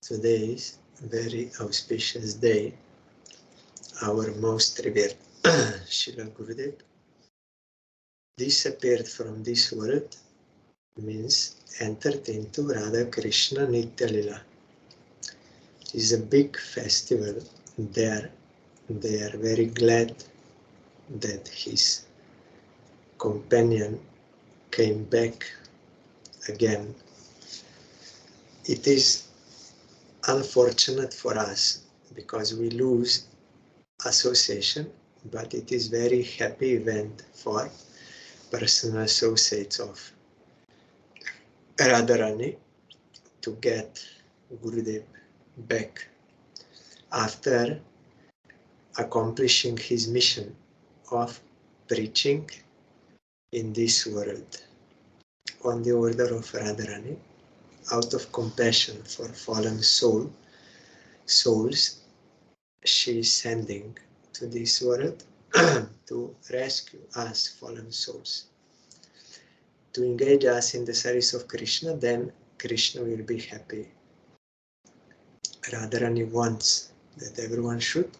Today is a very auspicious day. Our most revered Srila Gurudev disappeared from this world, means entered into Radha Krishna Nitya Lila. It is a big festival there. They are very glad that his companion came back again. It is unfortunate for us because we lose association, but it is very happy event for personal associates of Radharani to get Gurudev back after accomplishing his mission of preaching in this world on the order of Radharani. Out of compassion for fallen souls, she is sending to this world to rescue us fallen souls, to engage us in the service of Krishna. Then Krishna will be happy. Radharani wants that everyone should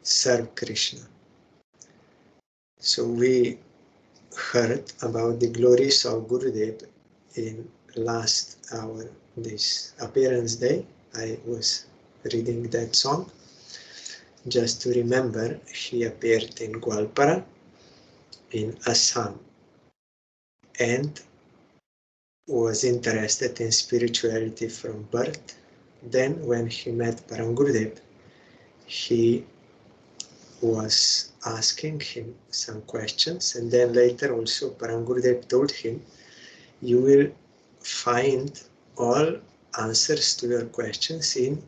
serve Krishna. So we heard about the glories of Gurudev in last hour, this appearance day. I was reading that song just to remember. He appeared in Gwalpara in Assam and was interested in spirituality from birth. Then when he met Param Gurudev, he was asking him some questions, and then later also Param Gurudev told him, you will find all answers to your questions in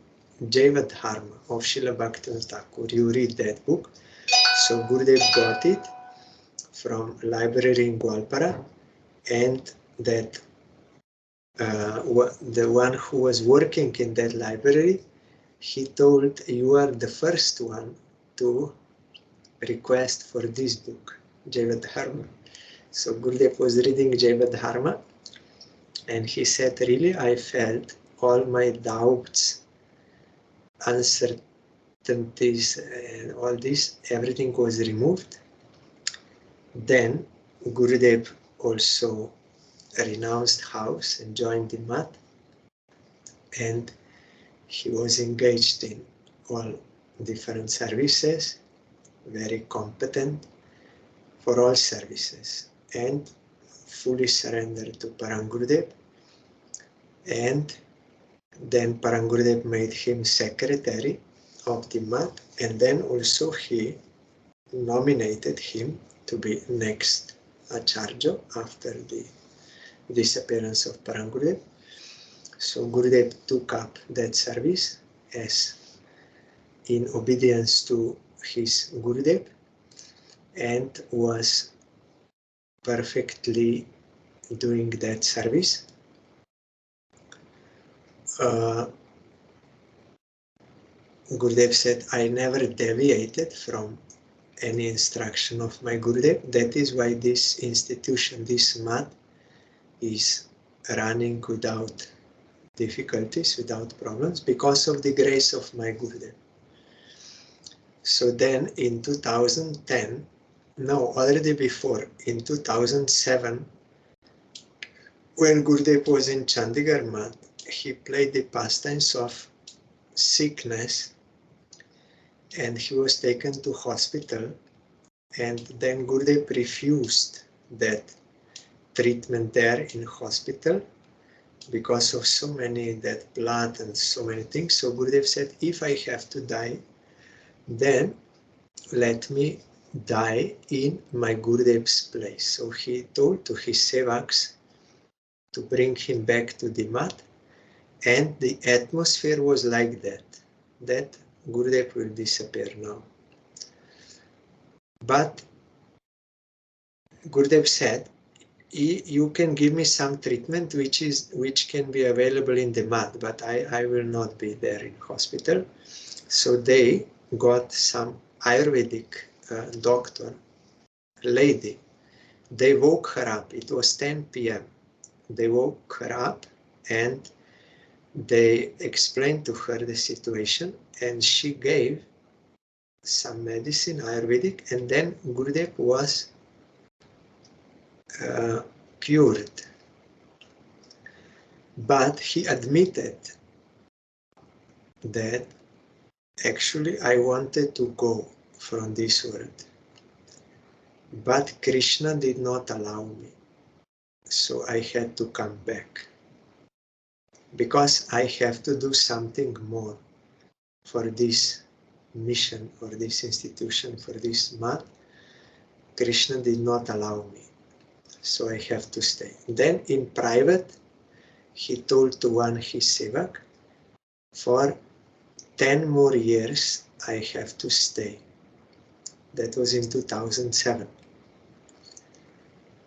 Jaiva Dharma of Srila Bhakti Thakur. You read that book. So Gurudev got it from library in Gwalpara, and that the one who was working in that library, he told, you are the first one to request for this book, Jaiva Dharma. So Gurudev was reading Jaiva Dharma, and he said, really, I felt all my doubts, uncertainties, and all this, everything was removed. Then Gurudev also renounced house and joined the mat, and he was engaged in all different services, very competent for all services, and fully surrendered to Param Gurudev. And then Param Gurudev made him secretary of the mat, and then also he nominated him to be next Acharya after the disappearance of Param Gurudev. So Gurudev took up that service as in obedience to his Gurudev, and was perfectly doing that service. Gurudev said, I never deviated from any instruction of my Gurudev. That is why this institution, this mat, is running without difficulties, without problems, because of the grace of my Gurudev. So then in 2010, no, already before, in 2007, when Gurudev was in Chandigarh mat, he played the pastimes of sickness, and he was taken to hospital, and then Gurudev refused that treatment there in hospital because of so many, that blood and so many things. So Gurudev said, if I have to die, then let me die in my Gurudev's place. So he told to his sevaks to bring him back to the mat, and the atmosphere was like that Gurudev will disappear now. But Gurudev said, you can give me some treatment which can be available in the mat, but I will not be there in hospital. So they got some Ayurvedic doctor, lady. They woke her up. It was 10 p.m. They woke her up, and they explained to her the situation, and she gave some medicine, Ayurvedic, and then Gurudev was cured. But he admitted that actually I wanted to go from this world, but Krishna did not allow me, so I had to come back, because I have to do something more for this mission, for this institution, for this mat. Krishna did not allow me, so I have to stay. Then in private, he told to one his sevak, for 10 more years I have to stay. That was in 2007.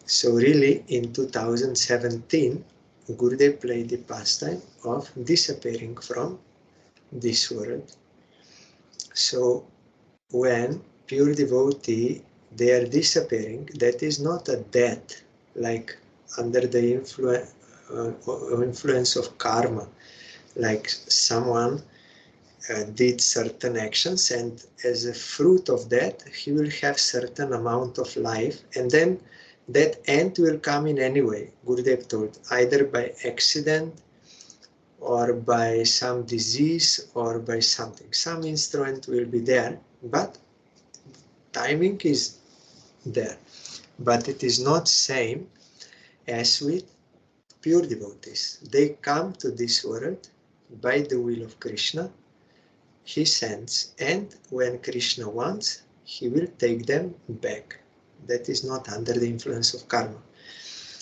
So really in 2017, Gurudev played the pastime of disappearing from this world. So when pure devotee, they are disappearing, that is not a death, like under the influence of karma, like someone did certain actions, and as a fruit of that, he will have certain amount of life, and then that end will come in any way, Gurudev told, either by accident, or by some disease, or by something. Some instrument will be there, but timing is there. But it is not same as with pure devotees. They come to this world by the will of Krishna. He sends, and when Krishna wants, he will take them back. That is not under the influence of karma.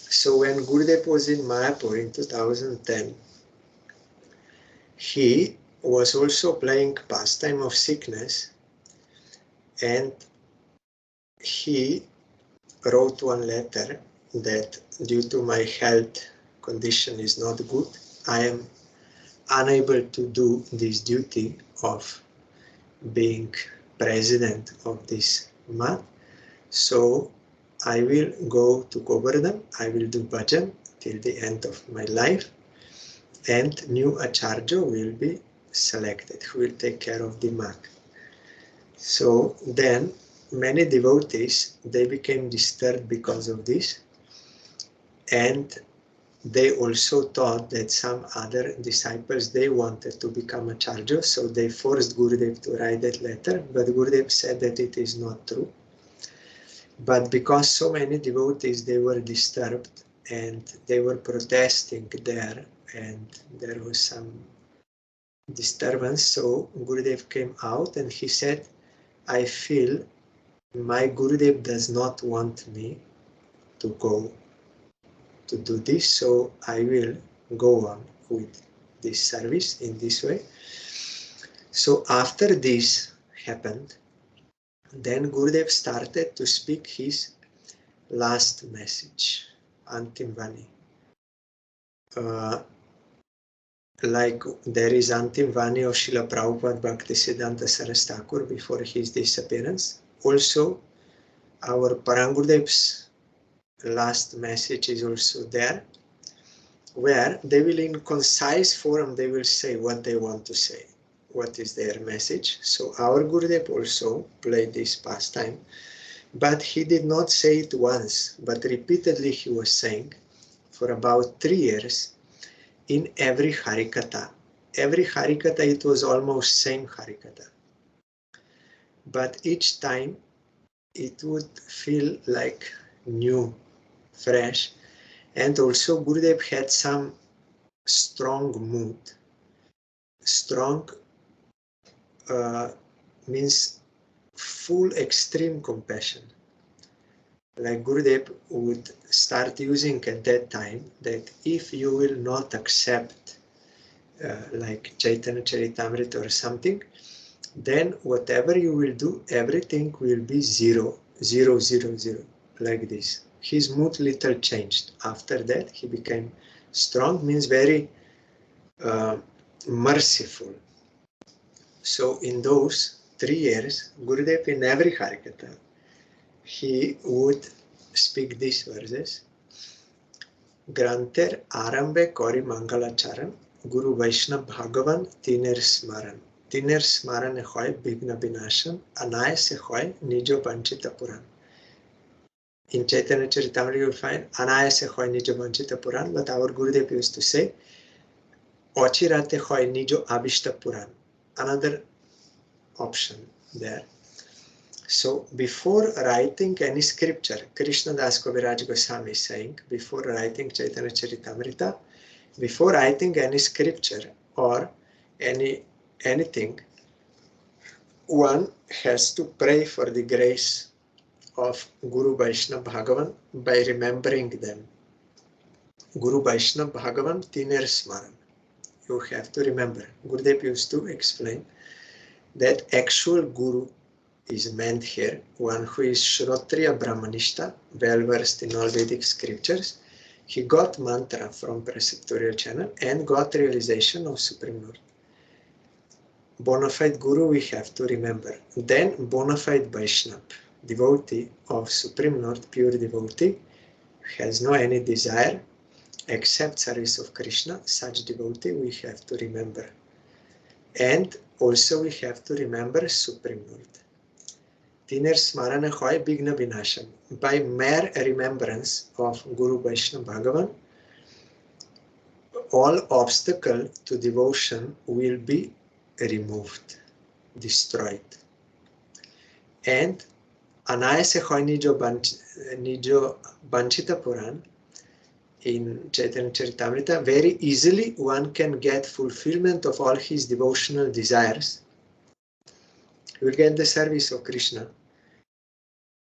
So when Gurudev was in Mayapur in 2010, he was also playing pastime of sickness, and he wrote one letter that due to my health condition is not good, I am unable to do this duty of being president of this mat. So I will go to Govardhan, I will do bhajan till the end of my life, and new acharya will be selected, who will take care of the mat. So then many devotees, they became disturbed because of this, and they also thought that some other disciples, they wanted to become acharya, so they forced Gurudev to write that letter, but Gurudev said that it is not true. But because so many devotees, they were disturbed and they were protesting there, and there was some disturbance, so Gurudev came out and he said, I feel my Gurudev does not want me to go to do this, so I will go on with this service in this way. So after this happened, then Gurudev started to speak his last message, Antim Vani. Like there is Antim Vani of Srila Prabhupada Bhaktisiddhanta Saraswati Thakur before his disappearance. Also, our Parama Gurudev's last message is also there, where they will in concise form, they will say what they want to say, what is their message. So our Gurudev also played this pastime, but he did not say it once, but repeatedly he was saying for about 3 years in every Harikatha. Every Harikatha, it was almost same Harikatha. But each time it would feel like new, fresh. And also Gurudev had some strong mood. Strong means full extreme compassion. Like Gurudev would start using at that time that if you will not accept like Chaitanya Charitamrita or something, then whatever you will do, everything will be 0, 0, 0, 0, like this. His mood little changed. After that, he became strong, means very merciful. So in those 3 years, Gurudev in every Harikatha, he would speak these verses. Granter Arambe Kori Mangalacharan, Guru Vaishnav Bhagavan Tiner Smaran. Tiner Smaran Hoy Bigna Binasham Anayase Hoy Nijo Panchita Puran. In Chaitanya Charitamrita you will find Anayase Hoy Nijo Panchita Puran, but our Gurudev used to say Ochirate Hoy Nijo Abhishta Puran. Another option there. So before writing any scripture, Krishna Das Kaviraj Goswami is saying, before writing Chaitanya Charitamrita, before writing any scripture or anything, one has to pray for the grace of Guru Vaishnava Bhagavan by remembering them. Guru Vaishnava Bhagavan Tiner Smaran. You have to remember. Gurudev used to explain that actual Guru is meant here, one who is Shrotriya Brahmanishta, well versed in all Vedic scriptures. He got mantra from preceptorial channel and got realization of Supreme Lord. Bona fide Guru we have to remember. Then bona fide Vaishnava, devotee of Supreme Lord, pure devotee, has no any desire except service of Krishna. Such devotee we have to remember. And also we have to remember Supreme Lord. Tiner Smarana Hoy Bigna Vinasham. By mere remembrance of Guru Vaishnava Bhagavan, all obstacle to devotion will be removed, destroyed. And Anayase Hoy Nijo Banchita Puran in Chaitanya Charitamrita, very easily one can get fulfillment of all his devotional desires. He will get the service of Krishna.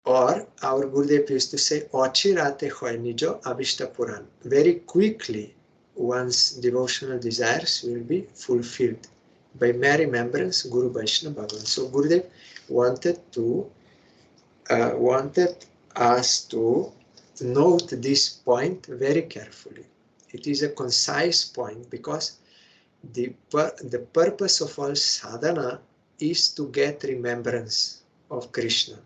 Or our Gurudev used to say, Ochirate Hoy Nijo Abhishta Puran. Very quickly one's devotional desires will be fulfilled by mere remembrance Guru Vaishnava Bhagavan. So Gurudev wanted us to note this point very carefully. It is a concise point because the purpose of all sadhana is to get remembrance of Krishna.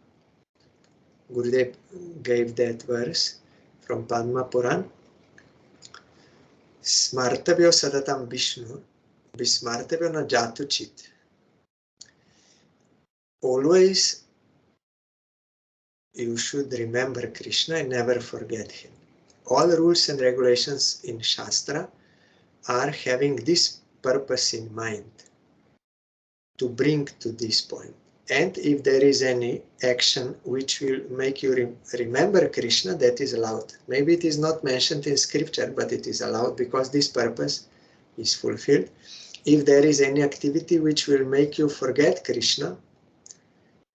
Gurudev gave that verse from Padma Puran. Smartavyo sadatam Vishnu, vismartavyo na jatu chit. Always you should remember Krishna and never forget him. All rules and regulations in Shastra are having this purpose in mind, to bring to this point. And if there is any action which will make you remember Krishna, that is allowed. Maybe it is not mentioned in scripture, but it is allowed because this purpose is fulfilled. If there is any activity which will make you forget Krishna,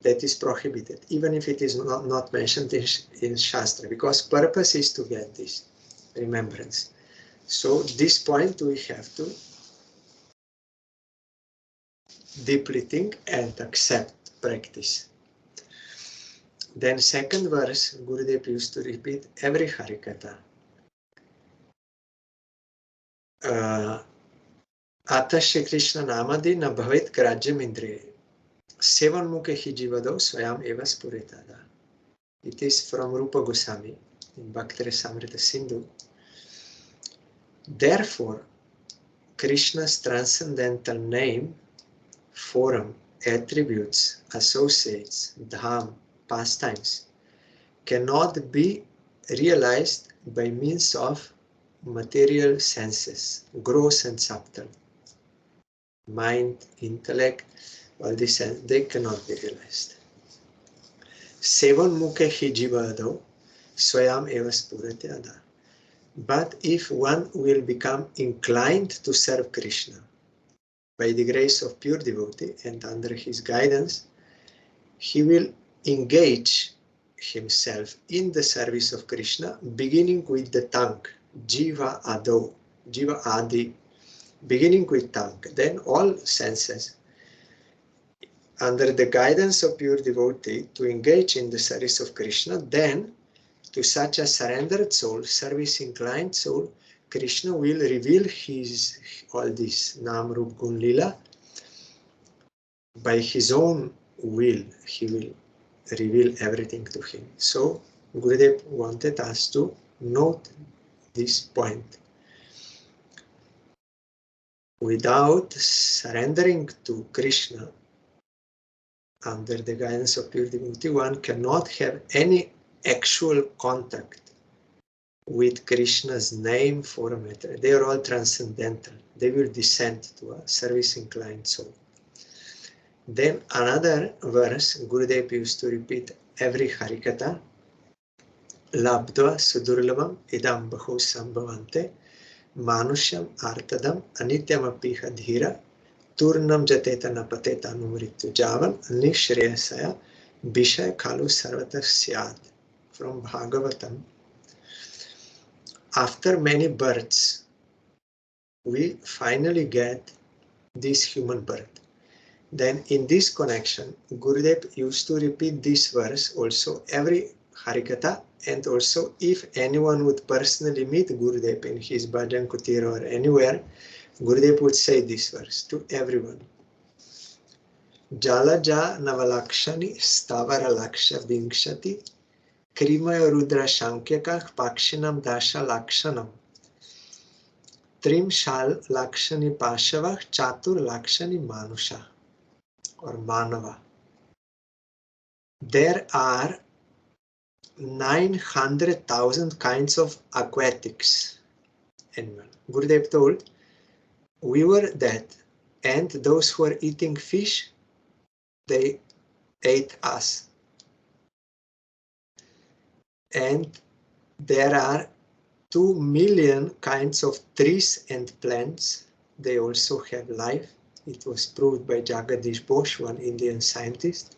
that is prohibited, even if it is not mentioned in Shastra, because purpose is to get this remembrance. So this point we have to deeply think and accept, practice. Then second verse, Gurudev used to repeat every Harikatha. Ata Shri Krishna Namadi na bhavet grajyam indriye. Sevan mukhe hi jivado swayam eva spuritada. It is from Rupa Goswami in Bhakti Rasamrita Sindhu. Therefore, Krishna's transcendental name, form, attributes, associates, dham, pastimes, cannot be realized by means of material senses, gross and subtle. Mind, intellect, all these senses, they cannot be realized. Sevan mukhe hi jivado, swayam eva spurate ada. But if one will become inclined to serve Krishna by the grace of pure devotee and under his guidance, he will engage himself in the service of Krishna, beginning with the tongue, jiva ado, jiva adi, beginning with tongue, then all senses, under the guidance of pure devotee, to engage in the service of Krishna. Then to such a surrendered soul, service inclined soul, Krishna will reveal his all this Nam Rup Gun Lila by his own will. He will reveal everything to him. So Gurudev wanted us to note this point. without surrendering to Krishna under the guidance of pure devotee, one cannot have any actual contact with Krishna's name, form, etc. They are all transcendental. They will descend to a service-inclined soul. Then another verse, Gurudev used to repeat every Harikatha, Labdva sudurlabam idam bahu sambhavante manusham artadam anityam apiha dhira turnam jateta napateta anumrityu javan nishreyasaya vishay kalu sarvata syad. From Bhagavatam. After many births, we finally get this human birth. Then in this connection, Gurudev used to repeat this verse also every Harikatha, and also if anyone would personally meet Gurudev in his bhajan kutir or anywhere, Gurudev would say this verse to everyone. Jalaja navalakshani stavara laksha vinkshati krimaya rudra shankyakah pakshinam dasha lakshanam trim shal lakshani pashavah chatur lakshani manusha or manava. There are 900,000 kinds of aquatics animal. Gurudev told, we were dead, and those who were eating fish, they ate us. And there are 2 million kinds of trees and plants. They also have life. It was proved by Jagadish Bose, one Indian scientist.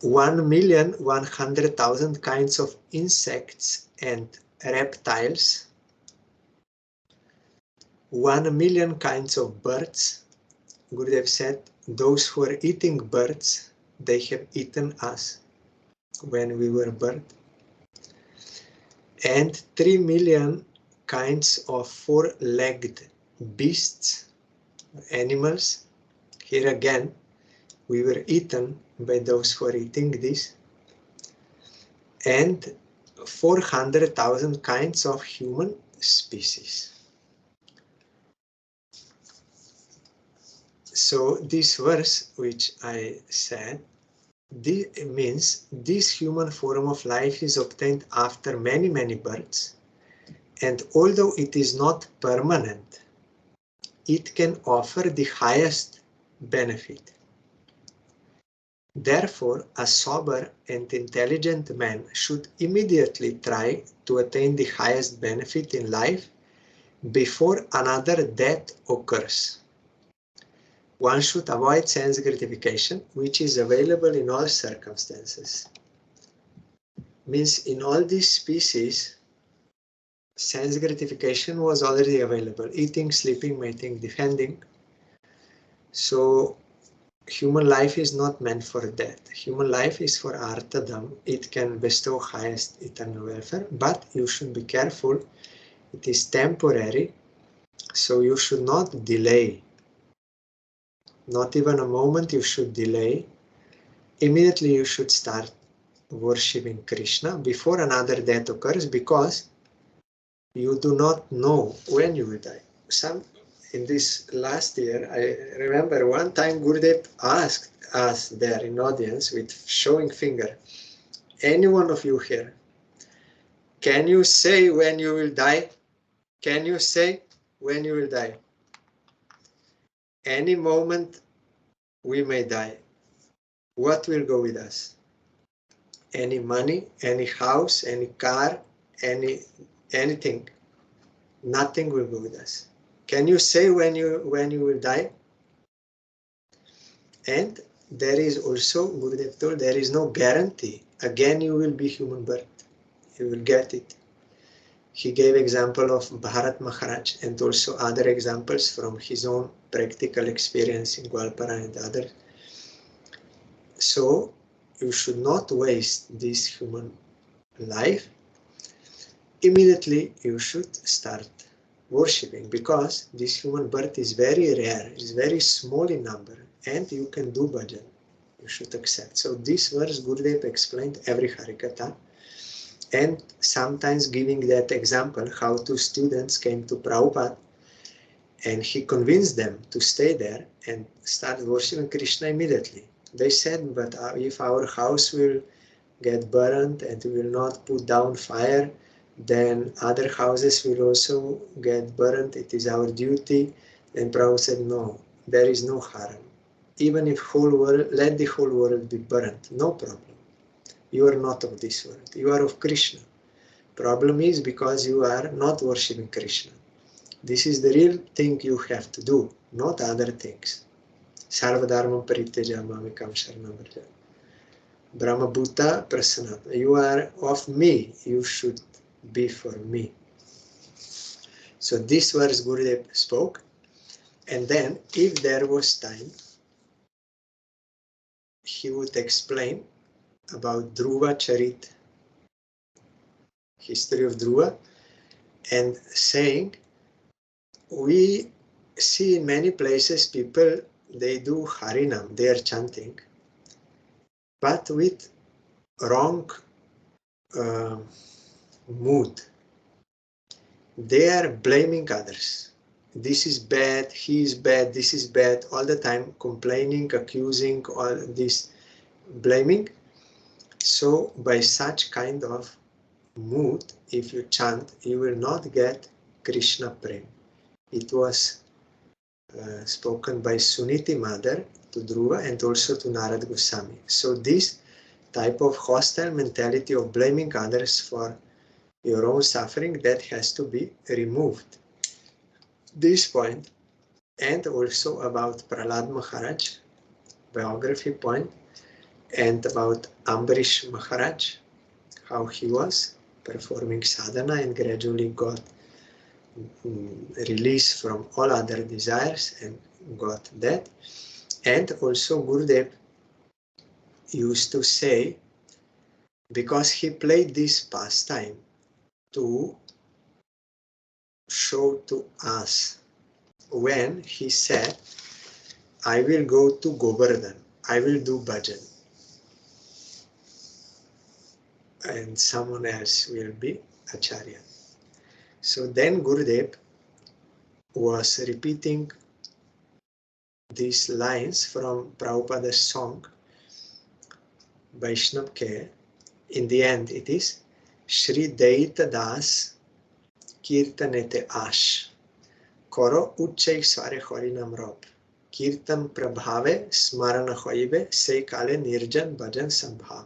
1,100,000 kinds of insects and reptiles, 1 million kinds of birds. Gurudev said, those who are eating birds, they have eaten us when we were birds. And 3 million kinds of four-legged beasts, animals. Here again, we were eaten by those who are eating this. And 400,000 kinds of human species. So this verse, which I said, means this human form of life is obtained after many, many births. And although it is not permanent, it can offer the highest benefit. Therefore, a sober and intelligent man should immediately try to attain the highest benefit in life before another death occurs. One should avoid sense gratification, which is available in all circumstances. Means in all these species, sense gratification was already available. Eating, sleeping, mating, defending. So human life is not meant for death. Human life is for artadam. It can bestow highest eternal welfare, but you should be careful. It is temporary, so you should not delay. Not even a moment you should delay. Immediately you should start worshipping Krishna before another death occurs, because you do not know when you will die. In this last year, I remember one time Gurudev asked us there in audience with showing finger, any one of you here, can you say when you will die? Can you say when you will die? Any moment we may die. What will go with us? Any money, any house, any car, anything. Nothing will go with us. Can you say when you will die? And there is also, Gurudev told, there is no guarantee. Again you will be human birth. You will get it. He gave example of Bharat Maharaj and also other examples from his own practical experience in Gwalpara and others. So you should not waste this human life. Immediately you should start worshipping, because this human birth is very rare, is very small in number, and you can do bhajan. You should accept. So this verse Gurudev explained every Harikatha, and sometimes giving that example how two students came to Prabhupada And he convinced them to stay there and start worshiping Krishna immediately. They said, but if our house will get burned and we will not put down fire, then other houses will also get burned. It is our duty. And Prabhupada said, no, there is no harm. Even if whole world, let the whole world be burned, no problem. You are not of this world. You are of Krishna. Problem is because you are not worshipping Krishna. This is the real thing you have to do, not other things. Sarva dharma parityaja mamekam sharanam vraja. Brahma bhuta prasanat. You are of me. You should be for me. So this verse Gurudev spoke. And then, if there was time, he would explain about Dhruva Charit, history of Dhruva, and saying, we see in many places people, they do Harinam, they are chanting, but with wrong mood. They are blaming others. This is bad, he is bad, this is bad, all the time complaining, accusing, all this blaming. So by such kind of mood, if you chant, you will not get Krishna Prem. It was spoken by Suniti Mother to Dhruva and also to Narad Goswami. So this type of hostile mentality of blaming others for your own suffering, that has to be removed. This point, and also about Prahlad Maharaj, biography point, and about Ambarish Maharaj, how he was performing sadhana and gradually got release from all other desires and got that. And also Gurudev used to say, because he played this pastime to show to us, when he said, I will go to Govardhan, I will do bhajan, and someone else will be Acharya. So then Gurudev was repeating these lines from Prabhupada's song, Vaishnav Ke. In the end it is, Shri Deita Das Kirtanete Ash Koro Uchchai Svare Harinam Rob Kirtan Prabhave Smarana Hoive Se Kale Nirjan Bhajan Sambhav.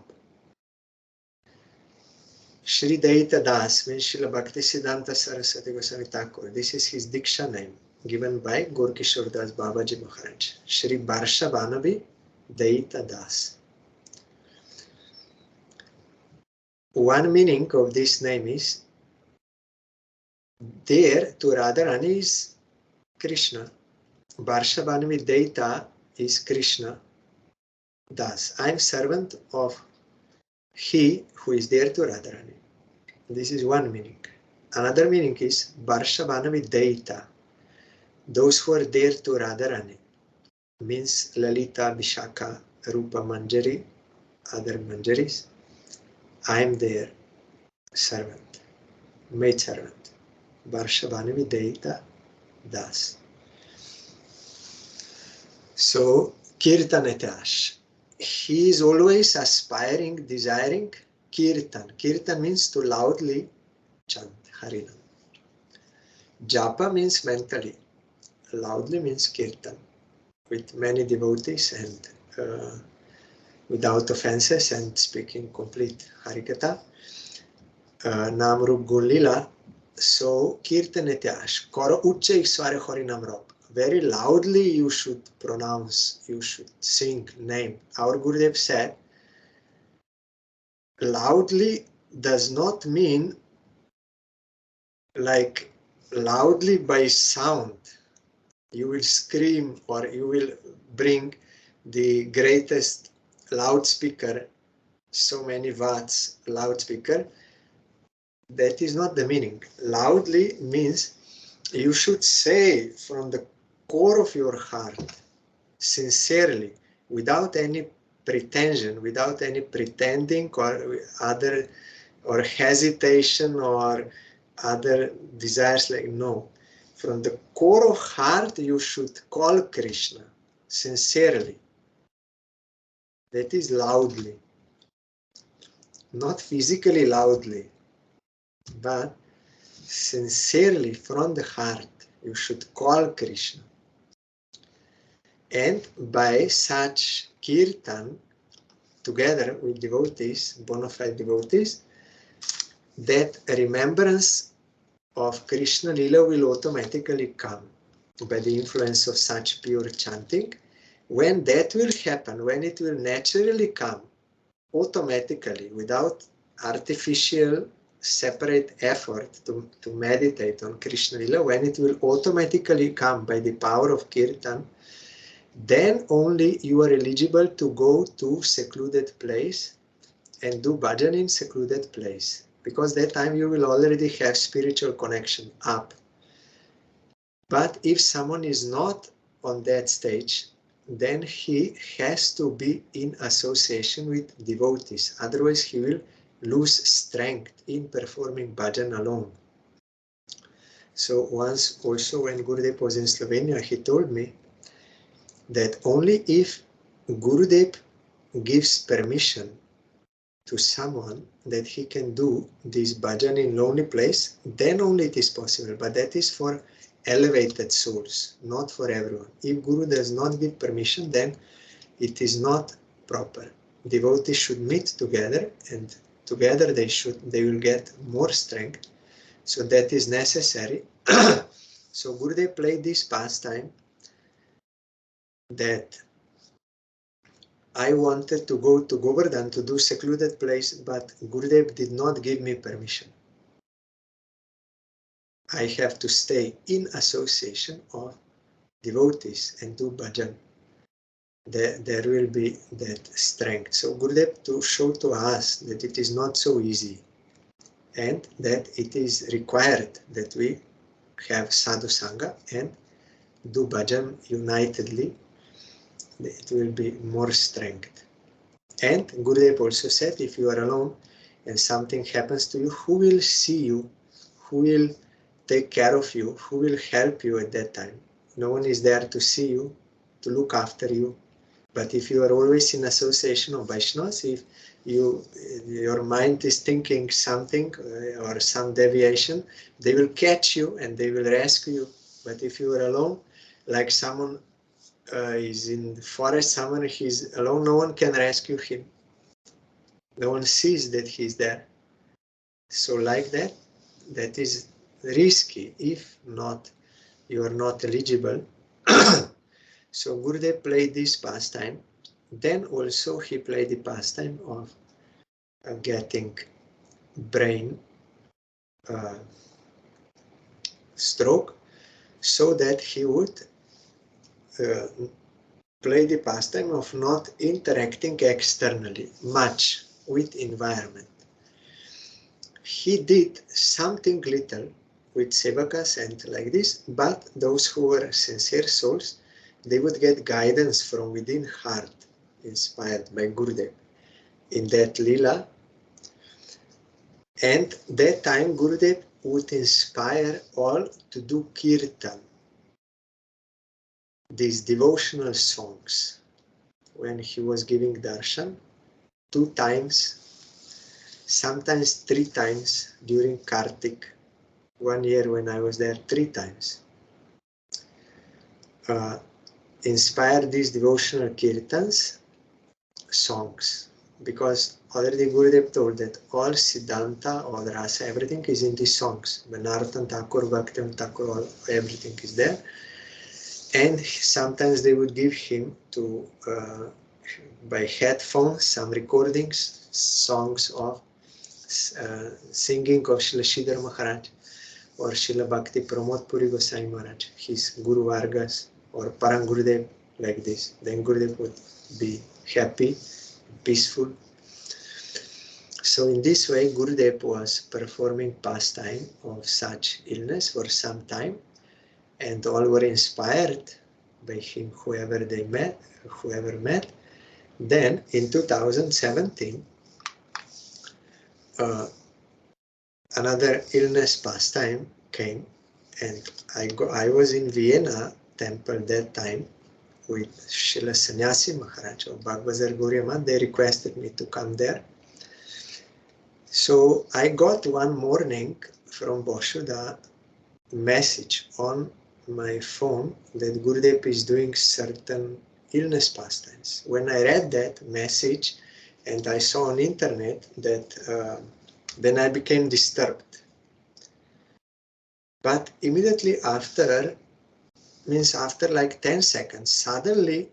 Shri Deita Das means Srila Bhakti Siddhanta Saraswati Goswami Thakur. This is his Diksha name, given by Gorkishore Das Babaji Maharaj. Shri Barsha Banavi Deita Das. One meaning of this name is, there to Radharani is Krishna. Barsha Banavi Deita is Krishna Das. I am servant of he who is there to Radharani. This is one meaning. Another meaning is Barsha Banavi Deita. Those who are there to Radharani means Lalita, Vishaka, Rupa, Manjari, other Manjaris. I am their servant, maid servant. Barsha Banavi Deita Das. So, Kirtanetash. He is always aspiring, desiring Kirtan. Kirtan means to loudly chant Harinam. Japa means mentally. Loudly means Kirtan. With many devotees and without offenses and speaking complete Harikatha. Nam Rup Gulila. So, Kirtanetyash. Koro Uchche Svare Harinam Rob. Very loudly you should pronounce, you should sing name. Our Gurudev said, loudly does not mean like loudly by sound. You will scream or you will bring the greatest loudspeaker, so many watts loudspeaker. That is not the meaning. Loudly means you should say from the core of your heart, sincerely, without any pretension, without any pretending or other, or hesitation or other desires, like no. from the core of heart, you should call Krishna sincerely. That is loudly, not physically loudly, but sincerely from the heart. You should call Krishna. And by such kirtan, together with devotees, bona fide devotees, that remembrance of Krishna Lila will automatically come by the influence of such pure chanting. When that will happen, when it will naturally come, automatically, without artificial separate effort to meditate on Krishna Lila, when it will automatically come by the power of kirtan, then only you are eligible to go to secluded place and do bhajan in secluded place, because that time you will already have spiritual connection up. But if someone is not on that stage, then he has to be in association with devotees, otherwise he will lose strength in performing bhajan alone. So once also when Gurudev was in Slovenia, he told me that only if Gurudev gives permission to someone that he can do this bhajan in lonely place, then only it is possible. But that is for elevated souls, not for everyone. If Guru does not give permission, then it is not proper. Devotees should meet together, and together they will get more strength. So that is necessary. So Gurudev played this pastime that I wanted to go to Govardhan to do secluded place, but Gurudev did not give me permission. I have to stay in association of devotees and do bhajan. There will be that strength. So Gurudev to show to us that it is not so easy and that it is required that we have sadhu sangha and do bhajan unitedly. It will be more strength. And Gurudev also said, if you are alone and something happens to you, who will see you? Who will take care of you? Who will help you at that time? No one is there to see you, to look after you. But if you are always in association of Vaishnavas, if your mind is thinking something or some deviation, they will catch you and they will rescue you. But if you are alone, like someone is in the forest, someone he's alone, no one can rescue him. No one sees that he's there. So like that, that is risky. If not, you are not eligible. So Gurudev played this pastime. Then also he played the pastime of getting brain stroke, so that he would play the pastime of not interacting externally much with environment. He did something little with sevakas and like this, but those who were sincere souls, they would get guidance from within heart, inspired by Gurudev in that lila. And that time Gurudev would inspire all to do kirtan, these devotional songs. When he was giving darshan, 2 times, sometimes 3 times during Kartik. 1 year when I was there, 3 times. Inspired these devotional kirtans, songs. Because already Gurudev told that all Siddhanta, all Rasa, everything is in these songs. Narottam Thakur, Bhakti Thakur, everything is there. And sometimes they would give him to, by headphones, some recordings, songs of singing of Srila Sridhar Maharaj or Srila Bhakti Pramod Puri Goswami Maharaj, his Guru Vargas or Parang Gurudev, like this. Then Gurudev would be happy, peaceful. So in this way, Gurudev was performing pastime of such illness for some time, and all were inspired by him, whoever met. Then in 2017, another illness pastime came, And I was in Vienna temple that time with Srila Sannyasi Maharaj of Bhagavad Gita. They requested me to come there. So I got one morning from Boshuda message on my phone that Gurudev is doing certain illness pastimes. When I read that message and I saw on internet that, then I became disturbed. But immediately after, means after like 10 seconds, suddenly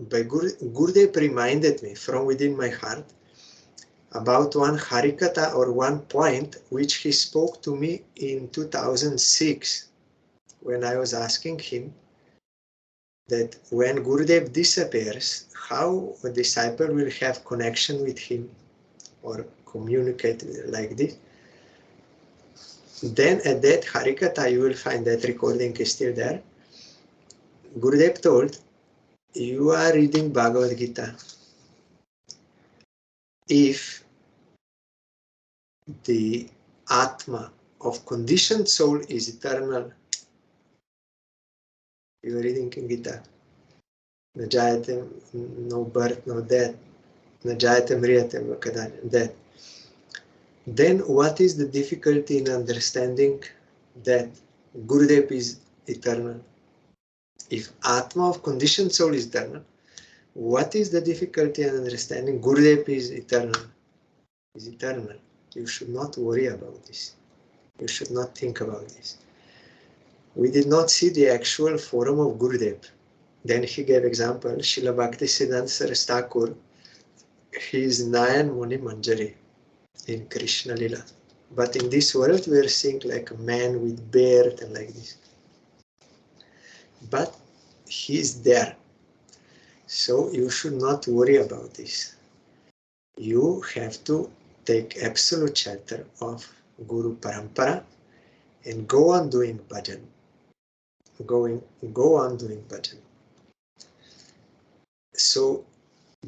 Gurudev reminded me from within my heart about one Harikatha or one point which he spoke to me in 2006 when I was asking him that when Gurudev disappears, how a disciple will have connection with him or communicate like this. Then at that Harikatha, you will find that recording is still there. Gurudev told, you are reading Bhagavad Gita. If the Atma of conditioned soul is eternal, you are reading Gita. No jayate, no birth, no death. No jayate, mriyate, death. Then what is the difficulty in understanding that Gurudev is eternal? If Atma of conditioned soul is eternal, what is the difficulty in understanding Gurudev is eternal? Is eternal. You should not worry about this. You should not think about this. We did not see the actual form of Gurudev. Then he gave example, Srila Bhakti Siddhanta Saraswati Thakur, he is Nayan Muni Manjari in Krishna Lila. But in this world we are seeing like a man with beard and like this. But he is there. So you should not worry about this. You have to take absolute shelter of Guru Parampara and go on doing bhajan. Go on doing bhajan. So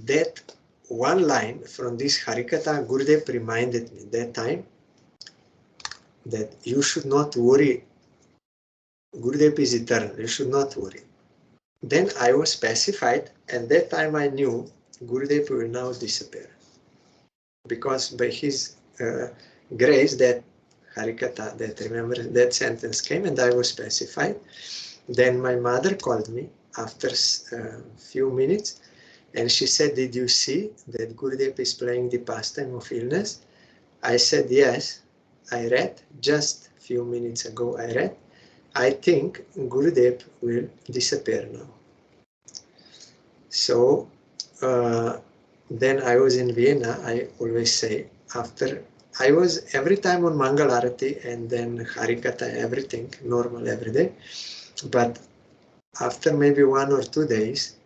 that one line from this Harikatha, Gurudev reminded me that time that you should not worry. Gurudev is eternal. You should not worry. Then I was pacified, and that time I knew Gurudev will now disappear. Because by his grace, that Harikatha, that remember, that sentence came, and I was pacified. Then my mother called me after a few minutes, and she said, did you see that Gurudev is playing the pastime of illness? I said, yes, I read, just a few minutes ago I read. I think Gurudev will disappear now. So then I was in Vienna, I always say, after, I was every time on Mangal Arati and then Harikatha, everything, normal every day. But after maybe 1 or 2 days,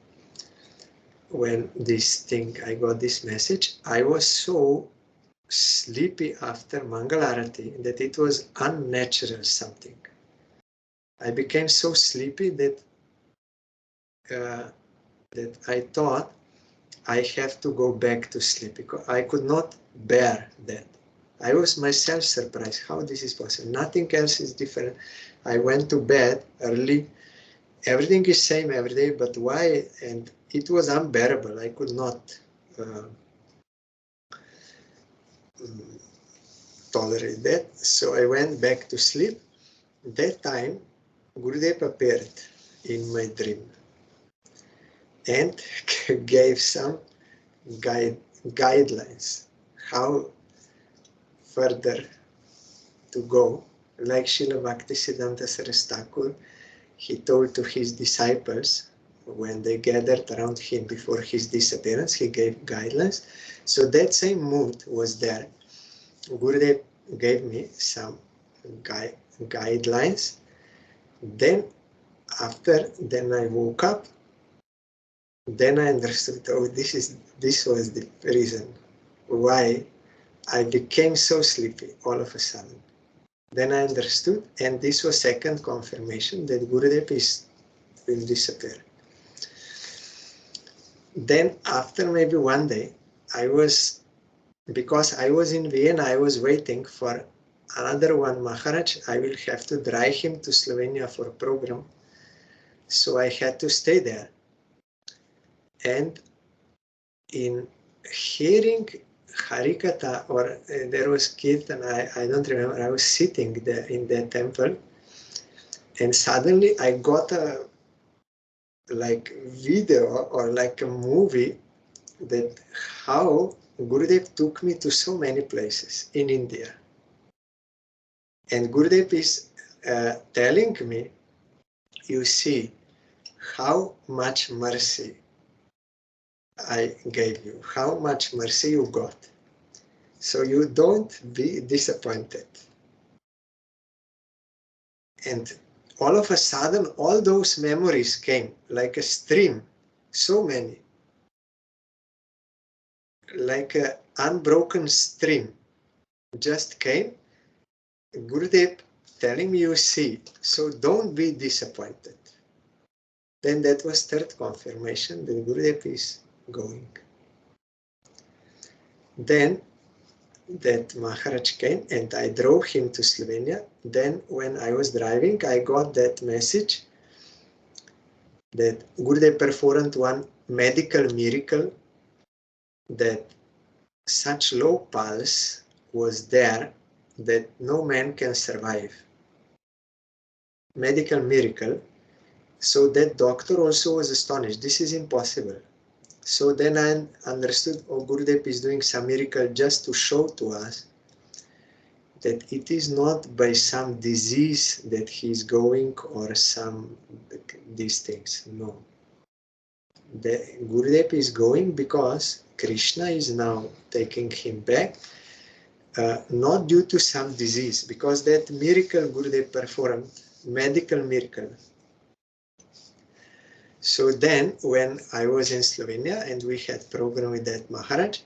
when this thing, I got this message, I was so sleepy after Mangal Arati that it was unnatural something. I became so sleepy that I thought I have to go back to sleep because I could not bear that. I was myself surprised how this is possible. Nothing else is different. I went to bed early. Everything is same every day, but why? And it was unbearable. I could not tolerate that. So I went back to sleep. That time, Gurudev appeared in my dream and gave some guidelines how further to go. Like Srila Bhakti Siddhanta Saraswati Thakur, he told to his disciples when they gathered around him before his disappearance, he gave guidelines. So that same mood was there. Gurudev gave me some guidelines. Then I woke up. Then I understood, oh, this was the reason why I became so sleepy all of a sudden. Then I understood, and this was second confirmation that Gurudev will disappear. Then after maybe 1 day, because I was in Vienna, I was waiting for another one Maharaj, I will have to drive him to Slovenia for a program. So I had to stay there. And in hearing Harikatha, or there was Kirtan, I don't remember, I was sitting there in the temple, and suddenly I got a like video or like a movie that how Gurudev took me to so many places in India. And Gurudev is telling me, you see how much mercy I gave you, how much mercy you got. So you don't be disappointed. And all of a sudden, all those memories came like a stream, so many, like an unbroken stream just came. Gurudev telling me, you see, so don't be disappointed. Then that was third confirmation that Gurudev is going. Then that Maharaj came and I drove him to Slovenia. Then when I was driving, I got that message that Gurudev performed one medical miracle, that such low pulse was there that no man can survive. Medical miracle. So that doctor also was astonished. This is impossible. So then I understood, oh, Gurudev is doing some miracle just to show to us that it is not by some disease that he is going or some these things. No. The Gurudev is going because Krishna is now taking him back, not due to some disease, because that miracle Gurudev performed, medical miracle. So then when I was in Slovenia and we had program with that Maharaj,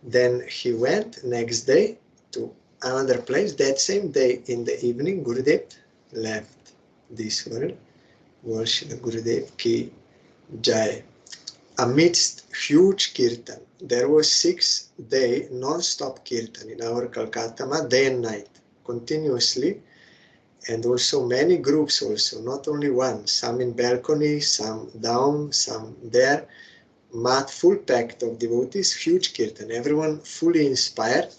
then he went next day to another place. That same day in the evening, Gurudev left this world. Worship Gurudev Ki Jai. Amidst huge kirtan, there was 6 day non-stop kirtan in our Calcutta, day and night, continuously, and also many groups also, not only one, some in balcony, some down, some there, mat full packed of devotees, huge kirtan, everyone fully inspired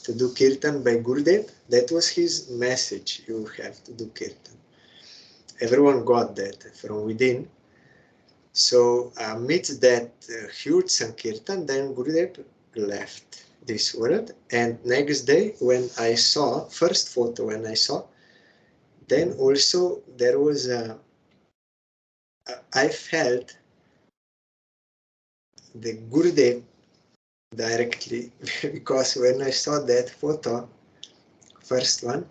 to do kirtan by Gurudev. That was his message, you have to do kirtan. Everyone got that from within. So amidst that huge Sankirtan, then Gurudev left this world. And next day, when I saw, first photo when I saw, then also there was I felt the Gurudev directly, because when I saw that photo, first one,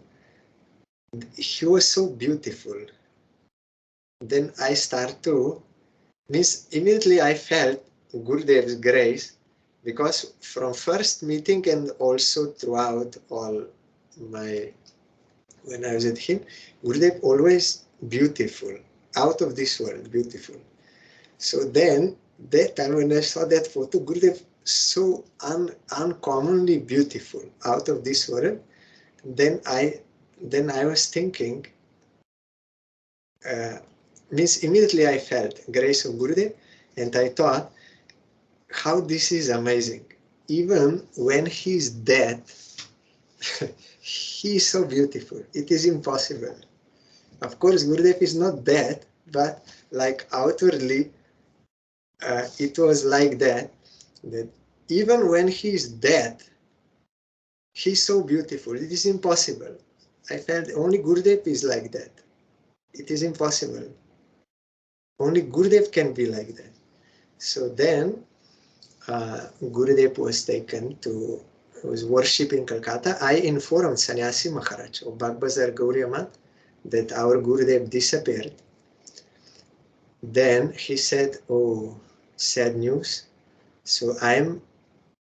he was so beautiful. Then I start to, means immediately I felt Gurudev's grace, because from first meeting and also throughout all my, when I was with him, Gurudev always beautiful, out of this world, beautiful. So then, that time when I saw that photo, Gurudev so uncommonly beautiful, out of this world, then I was thinking, means immediately I felt grace of Gurudev, and I thought how this is amazing. Even when he is dead, he is so beautiful. It is impossible. Of course, Gurudev is not dead, but like outwardly, it was like that even when he is dead, he's so beautiful. It is impossible. I felt only Gurudev is like that. It is impossible. Only Gurudev can be like that. So then, Gurudev was taken to, was worshipped in Calcutta. I informed Sannyasi Maharaj of Bagbazar Gauriya Math that our Gurudev disappeared. Then he said, oh, sad news. So I'm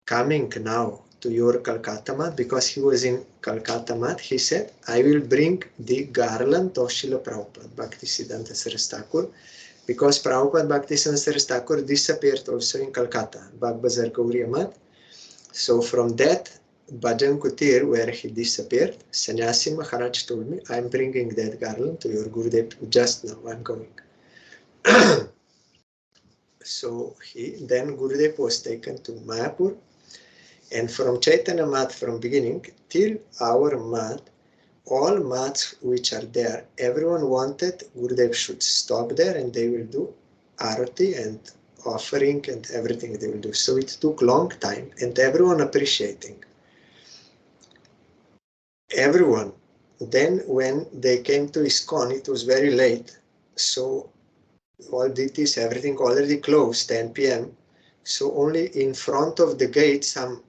coming now to your Calcutta Math, because he was in Calcutta Math. He said, I will bring the garland of Srila Prabhupada, Bhakti Siddhanta Saraswati Thakur, because Prabhupada Bhakti Siddhanta Saraswati Thakur disappeared also in Calcutta, Bagbazar Gauriya Math. So from that Bhajan Kutir, where he disappeared, Sannyasi Maharaj told me, I'm bringing that garland to your Gurudev just now, I'm going. So then Gurudev was taken to Mayapur, and from Chaitanya Math from beginning till our Math, all Maths which are there, everyone wanted Gurudev should stop there and they will do Arati and offering and everything they will do. So it took long time and everyone appreciating. Everyone. Then when they came to ISKCON, it was very late. So all deities, everything already closed, 10 p.m. So only in front of the gate, some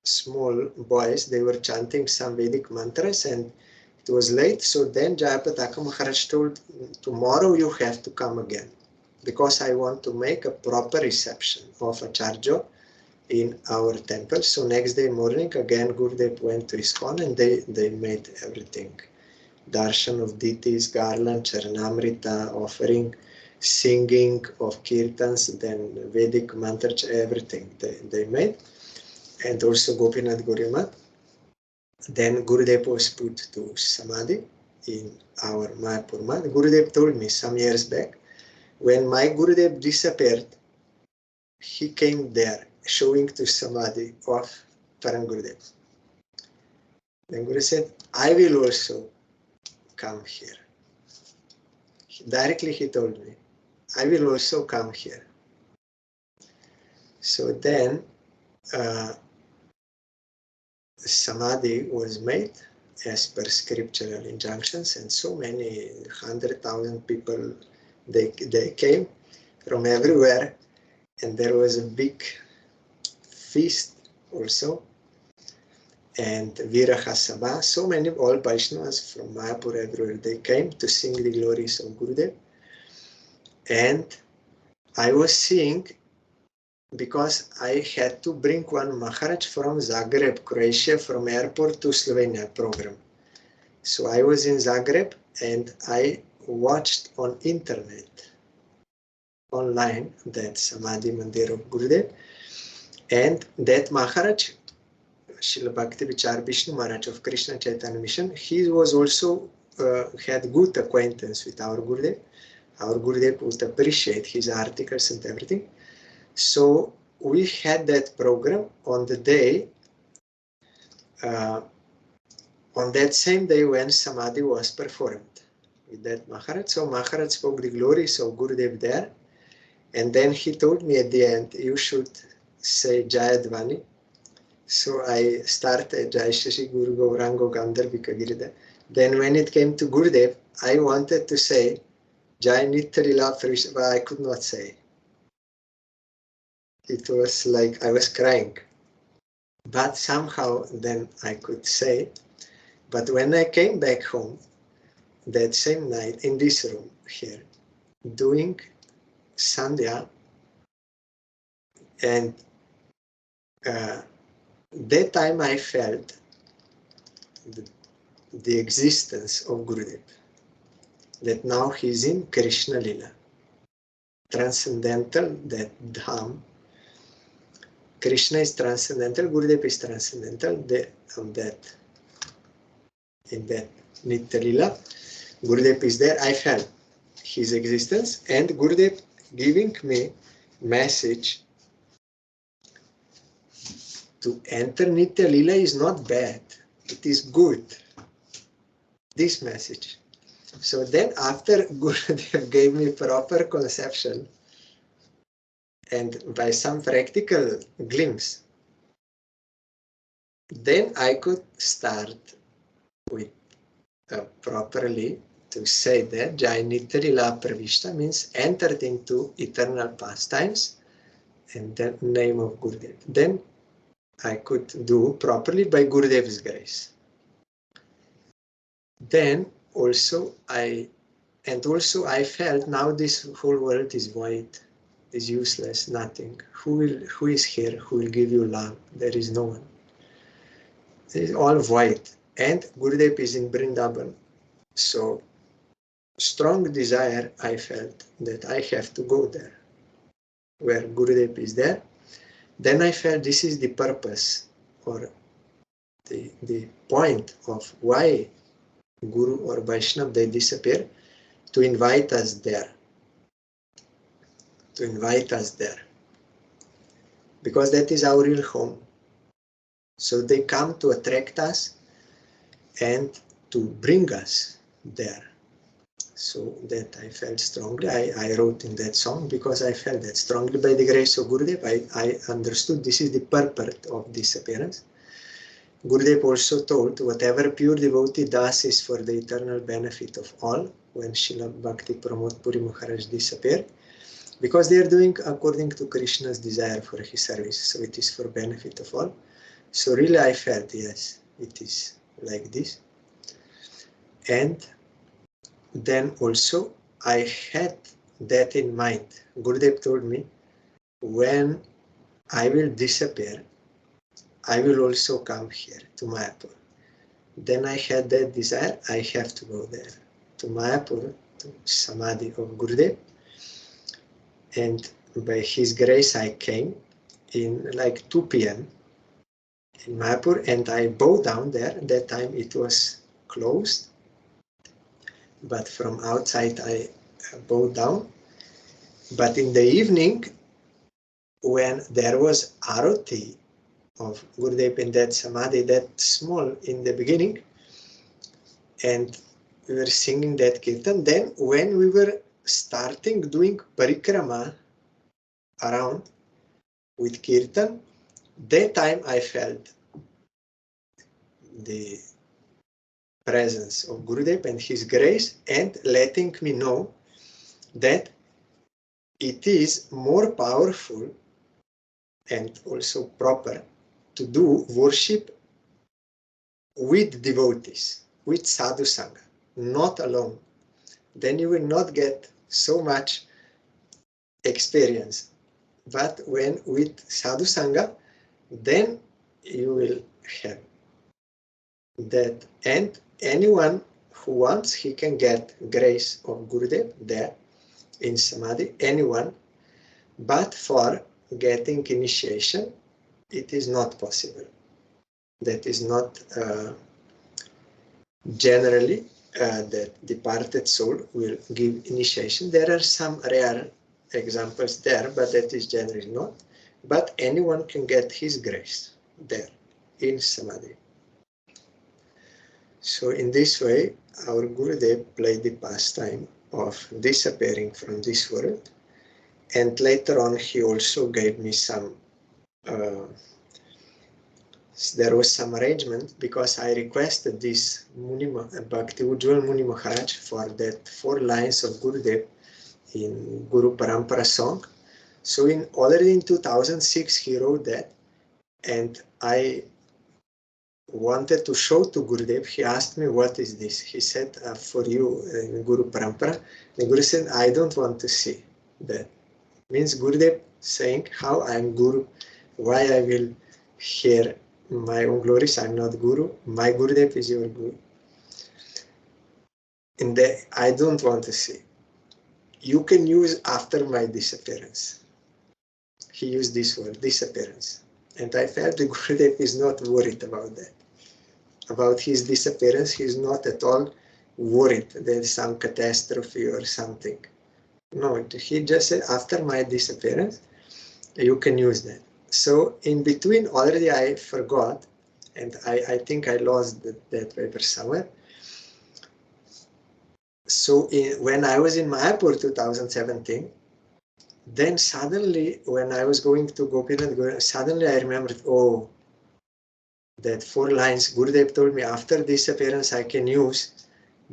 small boys, they were chanting some Vedic mantras and it was late. So then Jayapataka Maharaj told, tomorrow you have to come again because I want to make a proper reception of Acharya in our temple. So next day morning, again, Gurudev went to ISKCON and they made everything. Darshan of deities, garland, charanamrita, offering, singing of kirtans, then Vedic mantras, everything they made. And also Gopinath Gurimat. Then Gurudev was put to Samadhi in our Mayapur Mat. Gurudev told me some years back, when my Gurudev disappeared, he came there showing to Samadhi of Param Gurudev. Then Guru said, I will also come here. Directly he told me, I will also come here. So then Samadhi was made as per scriptural injunctions, and so many 100,000 people, they came from everywhere, and there was a big feast also, and Viraha Sabha, so many all Vaishnavas from Mayapur everywhere, they came to sing the glories of Gurudev. And I was seeing, because I had to bring one Maharaj from Zagreb, Croatia, from airport to Slovenia program. So I was in Zagreb and I watched on internet, online, that Samadhi Mandir of Gurudev. And that Maharaj, Srila Bhakti Vichar Vishnu Maharaj of Krishna Chaitanya Mission, he was also had good acquaintance with our Gurudev. Our Gurudev would appreciate his articles and everything. So we had that program on the day, on that same day when Samadhi was performed with that Maharaj. So Maharaj spoke the glories of Gurudev there, and then he told me at the end, you should say Jayadvani. So I started Jai Shashi Guru Gaurango Gandharvika Girida. Then when it came to Gurudev, I wanted to say Jai Nitya Frishna, but I could not say. It was like I was crying. But somehow then I could say. But when I came back home, that same night in this room here, doing Sandhya, and that time I felt the existence of Gurudev, that now he's in Krishna Lila, transcendental, that Dham. Krishna is transcendental, Gurudev is transcendental, in that Nitya Lila, Gurudev is there. I felt his existence, and Gurudev giving me message to enter Nitya Lila is not bad, it is good. This message. So then after Gurudev gave me proper conception, and by some practical glimpse, then I could start with properly to say that Jai Nitya Lila Pravishta means entered into eternal pastimes and the name of Gurudev. Then I could do properly by Gurudev's grace. Then also I felt now this whole world is void, is useless, nothing. Who is here? Who will give you love? There is no one. It is all void. And Gurudev is in Vrindavan. So strong desire I felt that I have to go there, where Gurudev is there. Then I felt this is the purpose, or the point of why Guru or Vaishnava, they disappear, to invite us there. To invite us there. Because that is our real home. So they come to attract us and to bring us there. So that I felt strongly. I wrote in that song because I felt that strongly. By the grace of Gurudev, I understood this is the purport of Disappearance. Gurudev also told, whatever pure devotee does is for the eternal benefit of all. When Srila Bhakti Pramod Puri Maharaj disappeared, because they are doing according to Krishna's desire for his service, so it is for benefit of all. So really I felt, yes, it is like this. And then also I had that in mind. Gurudev told me, when I will disappear, I will also come here to Mayapur. Then I had that desire, I have to go there, to Mayapur, to Samadhi of Gurudev. And by his grace I came in like 2 p.m. in Mayapur, and I bowed down there. That time it was closed, but from outside I bowed down. But in the evening, when there was Arati of Gurudev in that Samadhi, that small in the beginning, and we were singing that Kirtan, then when we were starting doing Parikrama around with Kirtan, that time I felt the presence of Gurudev and his grace, and letting me know that it is more powerful and also proper to do worship with devotees, with sadhu sangha, not alone. Then you will not get so much experience. But when with sadhu sangha, then you will have that. And anyone who wants, he can get grace of Gurudev there in Samadhi, anyone. But for getting initiation, it is not possible. That is not generally that departed soul will give initiation. There are some rare examples there, but that is generally not. But anyone can get his grace there in Samadhi. So in this way, our Gurudev played the pastime of disappearing from this world. And later on, he also gave me some, there was some arrangement, because I requested this Bhakti Ujjwal Muni Maharaj for that 4 lines of Gurudev in Guru Parampara song. So already in 2006, he wrote that, and I wanted to show to Gurudev. He asked me, what is this? He said, for you in Guru Parampara. The Guru said, I don't want to see that. Means Gurudev saying how I am Guru, why I will hear my own glories. I am not Guru. My Gurudev is your Guru. And I don't want to see. You can use after my disappearance. He used this word, disappearance. And I felt the Gurudev is not worried about that. About his disappearance, he is not at all worried there is some catastrophe or something. No, he just said, after my disappearance, you can use that. So in between, already I forgot, and I think I lost that paper somewhere. So when I was in Mayapur 2017, then suddenly when I was going to Gopinath, suddenly I remembered, oh, that 4 lines Gurudev told me after disappearance I can use,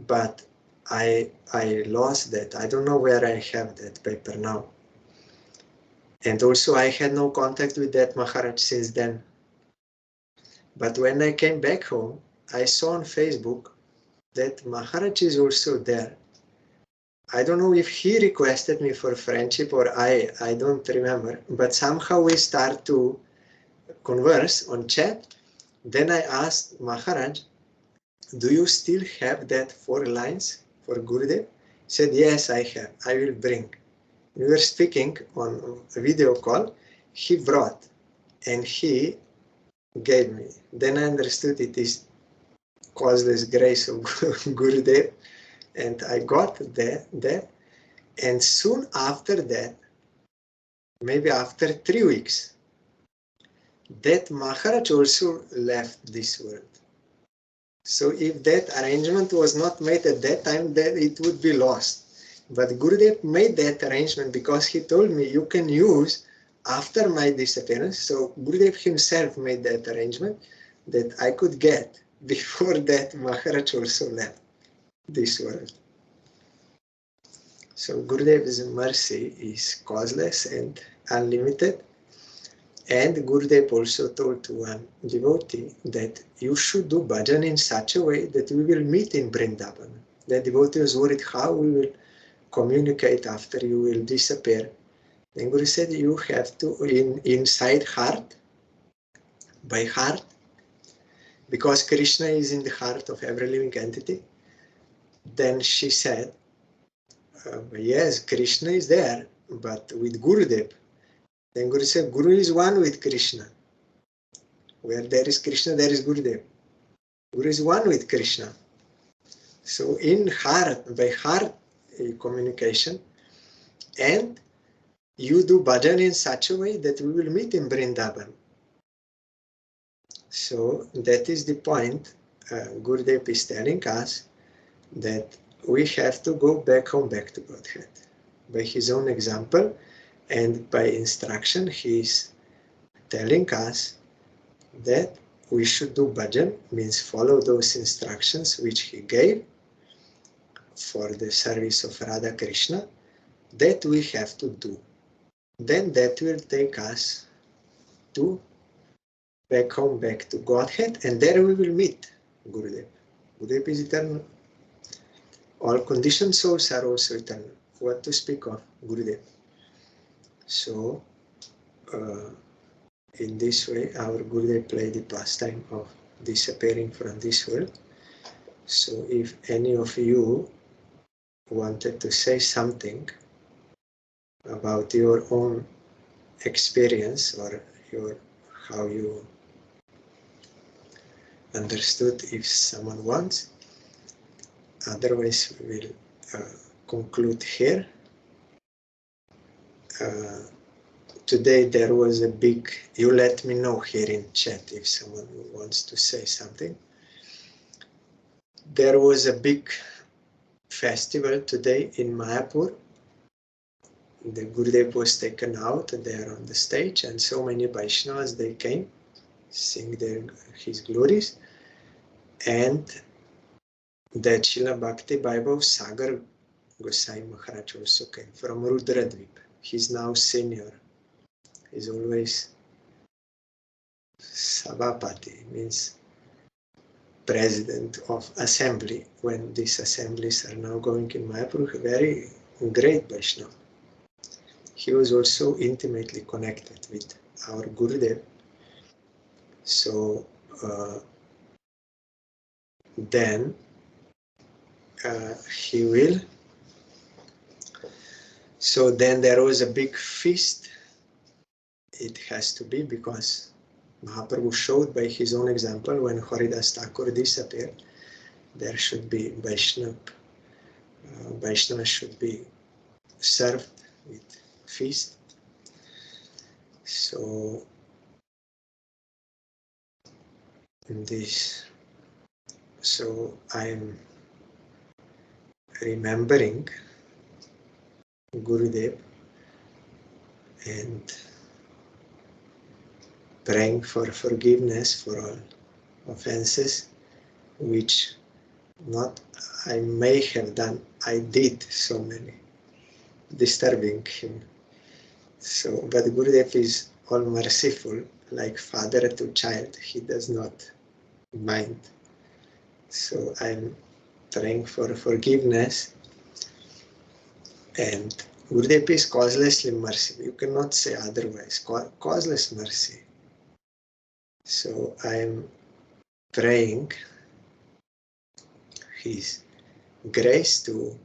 but I lost that. I don't know where I have that paper now. And also I had no contact with that Maharaj since then. But when I came back home, I saw on Facebook that Maharaj is also there. I don't know if he requested me for friendship or I don't remember, but somehow we start to converse on chat. Then I asked Maharaj, do you still have that 4 lines for Gurudev? He said, yes, I have. I will bring. We were speaking on a video call. He brought, and he gave me. Then I understood it is causeless grace of Gurudev, and I got that. And soon after that, maybe after 3 weeks, that Maharaj also left this world. So if that arrangement was not made at that time, then it would be lost. But Gurudev made that arrangement because he told me you can use after my disappearance. So Gurudev himself made that arrangement that I could get before that Maharaj also left this world. So Gurudev's mercy is causeless and unlimited. And Gurudev also told to one devotee that you should do bhajan in such a way that we will meet in Vrindavan. The devotee was worried how we will communicate after you will disappear. Then Guru said you have to inside heart, by heart, because Krishna is in the heart of every living entity. Then she said, yes, Krishna is there, but with Gurudev. Then Guru said, Guru is one with Krishna. Where there is Krishna, there is Gurudev. Guru is one with Krishna. So in heart, by heart communication, and you do bhajan in such a way that we will meet in Vrindavan. So that is the point. Gurudev is telling us that we have to go back home, back to Godhead. By his own example and by instruction, he is telling us that we should do bhajan, means follow those instructions which he gave for the service of Radha Krishna, that we have to do. Then that will take us to back home, back to Godhead, and there we will meet Gurudev. Gurudev is eternal. All conditioned souls are also eternal. What to speak of Gurudev? So, in this way, our Gurudev played the pastime of disappearing from this world. So, if any of you wanted to say something about your own experience or how you understood, if someone wants, otherwise we will conclude here. Today there was a big, you let me know here in chat if someone wants to say something. There was a big festival today in Mayapur. The Gurudev was taken out there on the stage, and so many Vaishnavas, they came, sing his glories. And that Srila Bhakti Vaibhav Sagar Goswami Maharaj also came from Rudradvip. He's now senior. He's always Sabhapati, means president of assembly. When these assemblies are now going in Mayapur, very great Vaishnava. He was also intimately connected with our Gurudev. So then he will. So then there was a big feast. It has to be, because Mahaprabhu showed by his own example, when Haridas Thakur disappeared, there should be Vaishnava. Vaishnava should be served with feast. So I am remembering Gurudev and praying for forgiveness for all offenses which not I may have done, I did so many, disturbing him. So, but Gurudev is all merciful, like father to child, he does not mind. So I'm praying for forgiveness, and Gurudev is causelessly merciful. You cannot say otherwise. Causeless mercy. So I'm praying his grace to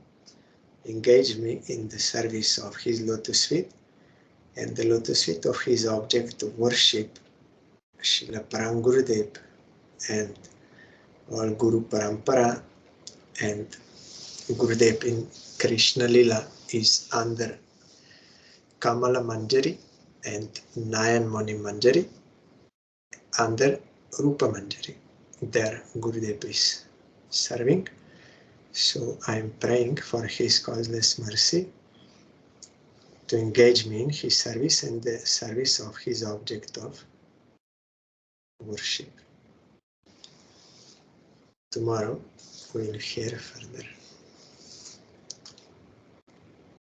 engage me in the service of his lotus feet and the lotus feet of his object of worship, Srila Param Gurudev and all Guru Parampara, and Gurudev in Krishna Lila is under Kamala Manjari and Nayan Mani Manjari under Rupa Manjari. There Gurudev is serving. So I am praying for his causeless mercy to engage me in his service and the service of his object of worship. Tomorrow we will hear further.